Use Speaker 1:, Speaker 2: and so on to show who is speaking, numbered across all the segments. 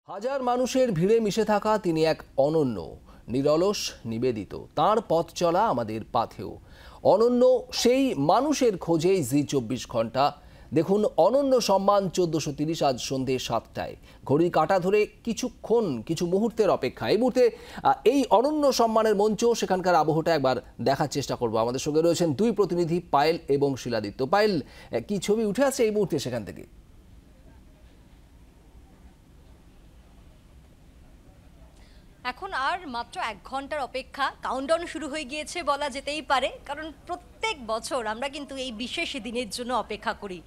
Speaker 1: হাজার মানুষের ভিড়ে মিশে থাকা তিনি এক অনন্য, নিরলস, নিবেদিত। তাঁর পথ চলা আমাদের পাথেয়। অনন্য সেই মানুষের খোঁজেই জি24 ঘন্টা। দেখুন অনন্য সম্মান 1430 আজ সন্ধে 7টায়। ঘড়ির কাঁটা ধরে কিছু মুহূর্তের অপেক্ষা। এই মুহূর্তে এই অনন্য সম্মানের মঞ্চ, সেখানকার আবহটা একবার দেখার চেষ্টা করব। আমাদের সঙ্গে রয়েছেন দুই প্রতিনিধি, পায়েল এবং শিলাদিত্য। পায়েল, কি ছবি উঠে আসছে এই মুহূর্তে সেখান থেকে?
Speaker 2: এখন আর মাত্র 1 ঘন্টার অপেক্ষা। কাউন্টডাউন শুরু হয়ে গিয়েছে বলা যেতেই পারে, কারণ প্রত্যেক বছর আমরা কিন্তু এই বিশেষ দিনের জন্য অপেক্ষা করি।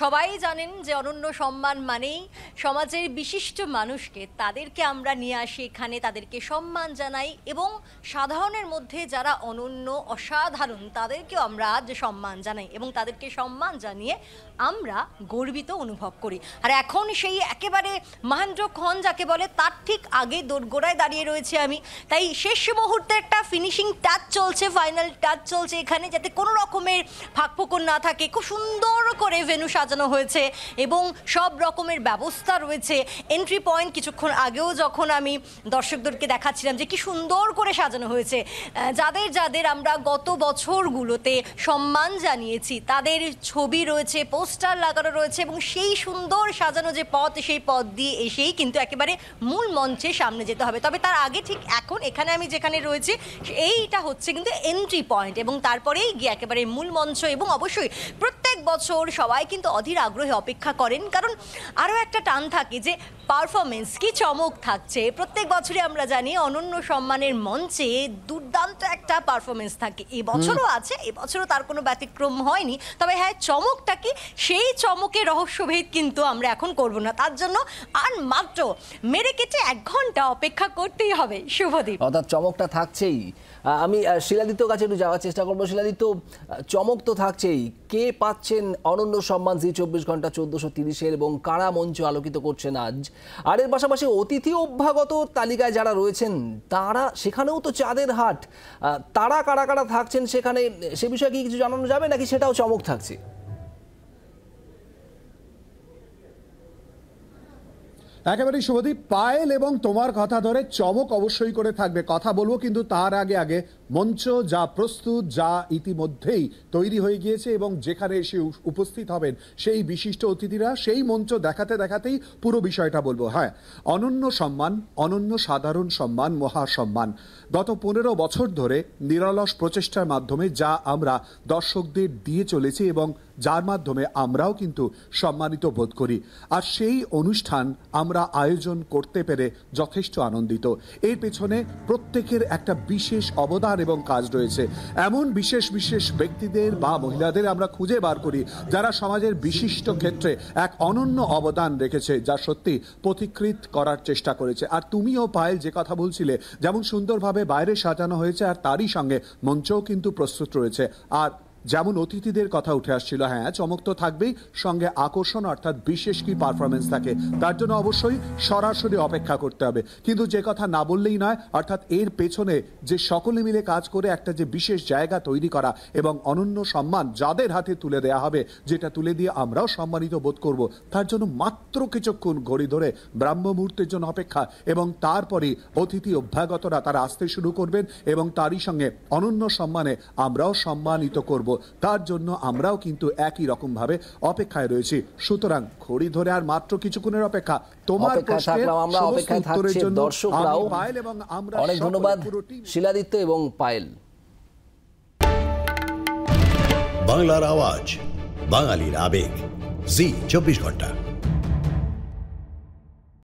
Speaker 2: সবাই জানেন যে অনন্য সম্মান মানেই সমাজের বিশিষ্ট মানুষকে, তাদেরকে আমরা নিয়ে আসি এখানে, তাদেরকে সম্মান জানাই এবং সাধারণের মধ্যে যারা অনন্য, অসাধারণ, তাদেরকেও আমরা আজ সম্মান জানাই এবং তাদেরকে সম্মান জানিয়ে আমরা গর্বিত অনুভব করি। আর এখন সেই একেবারে মহেন্দ্রক্ষণ যাকে বলে, তার ঠিক আগে দোরগোড়ায় দাঁড়িয়ে রয়েছে আমি। তাই শেষ মুহূর্তে একটা ফিনিশিং টাচ চলছে, ফাইনাল টাচ চলছে এখানে, যাতে কোনো রকমের ফাঁকফোকর না থাকে। খুব সুন্দর করে ভেন্যু সাজানো হয়েছে এবং সব রকমের ব্যবস্থা রয়েছে। এন্ট্রি পয়েন্ট কিছুক্ষণ আগেও যখন আমি দর্শকদেরকে দেখাচ্ছিলাম যে কি সুন্দর করে সাজানো হয়েছে, যাদের যাদের আমরা গত বছরগুলোতে সম্মান জানিয়েছি তাদের ছবি রয়েছে, পোস্টার লাগানো রয়েছে এবং সেই সুন্দর সাজানো যে পথ, সেই পথ দিয়ে এসেই কিন্তু একেবারে মূল মঞ্চের সামনে যেতে হবে। তবে তার আগে ঠিক এখন এখানে আমি যেখানে রয়েছি, এইটা হচ্ছে কিন্তু এন্ট্রি পয়েন্ট এবং তারপরেই গিয়ে একেবারে মূল মঞ্চ। এবং অবশ্যই প্রত্যেক বছর সবাই কিন্তু অধীর আগ্রহে অপেক্ষা করেন, কারণ আরও একটা টান থাকে যে পারফরমেন্স কি চমক থাকছে। প্রত্যেক বছরই আমরা জানি অনন্য সম্মানের মঞ্চে দুর্দান্ত একটা পারফরমেন্স থাকে। এবছরও আছে, এবছরও তার কোনো ব্যতিক্রম হয়নি। তবে হ্যাঁ, চমকটা কি, সেই চমকের রহস্যভেদ কিন্তু আমরা এখন করব না। তার জন্য আর মাত্র মেরে কেটে 1 ঘন্টা অপেক্ষা করতেই হবে। শুভদীপ,
Speaker 1: অর্থাৎ চমকটা থাকছেই। আমি শিলাদিত্যর কাছে একটু যাওয়ার চেষ্টা করবো। শিলাদিত্য, চমক তো থাকছেই। কে পাচ্ছেন অনন্য সম্মান জি24 ঘন্টা 1430-এর এবং কারা মঞ্চ আলোকিত করছেন আজ? আর এর পাশাপাশি অতিথি অভ্যাগত তালিকায় যারা রয়েছেন, তারা সেখানেও তো চাঁদের হাট, তারা কারা কারা থাকছেন সেখানে, সে বিষয়ে কি কিছু জানানো যাবে নাকি সেটাও চমক থাকছে?
Speaker 3: একেবারেই শুভদীপ, পায়েল এবং তোমার কথা ধরে চমক অবশ্যই করে থাকবে। কথা বলবো, কিন্তু তার আগে মঞ্চ যা প্রস্তুত, যা ইতিমধ্যেই তৈরি হয়ে গিয়েছে এবং যেখানে এসে উপস্থিত হবেন সেই বিশিষ্ট অতিথিরা, সেই মঞ্চ দেখাতেই পুরো বিষয়টা বলবো। হ্যাঁ, অনন্য সম্মান, অনন্য সাধারণ সম্মান, মহাসম্মান। গত 15 বছর ধরে নিরলস প্রচেষ্টার মাধ্যমে যা আমরা দর্শকদের দিয়ে চলেছি এবং যার মাধ্যমে আমরাও কিন্তু সম্মানিত বোধ করি। আর সেই অনুষ্ঠান আমরা আয়োজন করতে পেরে যথেষ্ট আনন্দিত। এর পেছনে প্রত্যেকের একটা বিশেষ অবদান এবং কাজ রয়েছে। এমন বিশেষ ব্যক্তিদের বা মহিলাদের আমরা খুঁজে বার করি যারা সমাজের বিশিষ্ট ক্ষেত্রে এক অনন্য অবদান রেখেছে, যা সত্যি পথিকৃত করার চেষ্টা করেছে। আর তুমিও পায়েল যে কথা বলছিলে, যেমন সুন্দরভাবে বাইরে সাজানো হয়েছে আর তারই সঙ্গে মঞ্চও কিন্তু প্রস্তুত রয়েছে। আর যেমন অতিথিদের কথা উঠে আসছিল, হ্যাঁ চমক তো থাকবেই, সঙ্গে আকর্ষণ অর্থাৎ বিশেষ কি পারফরমেন্স থাকে, তার জন্য অবশ্যই সরাসরি অপেক্ষা করতে হবে। কিন্তু যে কথা না বললেই নয়, অর্থাৎ এর পেছনে যে সকলে মিলে কাজ করে একটা যে বিশেষ জায়গা তৈরি করা এবং অনন্য সম্মান যাদের হাতে তুলে দেয়া হবে, যেটা তুলে দিয়ে আমরাও সম্মানিত বোধ করব, তার জন্য মাত্র কিছুক্ষণ ঘড়ি ধরে ব্রাহ্ম মুহূর্তের জন্য অপেক্ষা এবং তারপরে অতিথি অভ্যাগতরা তারা আসতে শুরু করবেন এবং তারই সঙ্গে অনন্য সম্মানে আমরাও সম্মানিত করব। তার জন্য আমরাও কিন্তু একই রকম ভাবে অপেক্ষায় রয়েছি। সুতরাং ঘড়ি ধরে আর মাত্র কিছুক্ষণের অপেক্ষা। তোমার
Speaker 1: আমরা অপেক্ষায় থাকছি, দর্শকরাও। অনেক ধন্যবাদ শিলাদিত্য এবং পায়েল।
Speaker 4: বাংলার আওয়াজ, বাঙালির আবেগ, জি24 ঘন্টা।